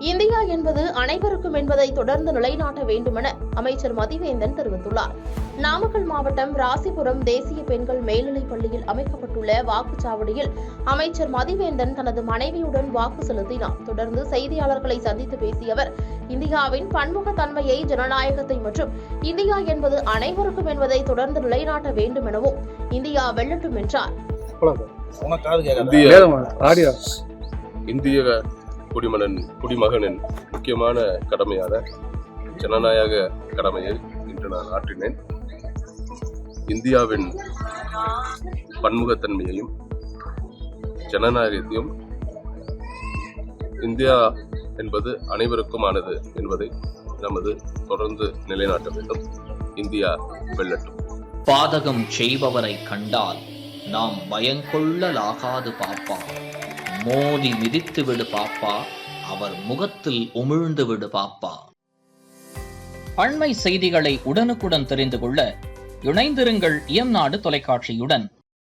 India என்பது அனைவருக்கும் என்பதை தொடர்ந்து நிலைநாட்ட வேண்டுமென அமைச்சர் மதிவேந்தன் தெரிவித்துள்ளார். நாமக்கல் மாவட்டம் ராசிபுரம் தேசிய பெண்கள் மேல்நிலைப் பள்ளியில் அமைக்கப்பட்டுள்ள வாக்குச்சாவடியில் அமைச்சர் மதிவேந்தன் தனது மனைவியுடன் வாக்கு செலுத்தினார். தொடர்ந்து செய்தியாளர்களை சந்தித்து பேசிய அவர், இந்தியாவின் பன்முகத்தன்மையை, ஜனநாயகத்தை மற்றும் இந்தியா என்பது அனைவருக்கும் என்பதை தொடர்ந்து நிலைநாட்ட வேண்டும் எனவும் இந்தியா வெல்லட்டும் என்றார். இந்திய குடிமகனின் முக்கியமான கடமையான ஜனநாயக கடமையை இன்று நான் ஆற்றினேன். இந்தியாவின் பன்முகத்தன்மையையும் ஜனநாயகத்தையும், இந்தியா என்பது அனைவருக்குமானது என்பதை நமது தொடர்ந்து நிலைநாட்ட வேண்டும். இந்தியா வெல்லட்டும். பாதகம் செய்பவரை கண்டால் நாம் பயங்கொள்ளலாகாது பாப்பா, மோதி மிதித்து விடு பாப்பா, அவர் முகத்தில் உமிழ்ந்து விடு பாப்பா. அண்மை செய்திகளை உடனுக்குடன் தெரிந்து கொள்ள இணைந்திருங்கள் இயம்நாடு தொலைக்காட்சியுடன்.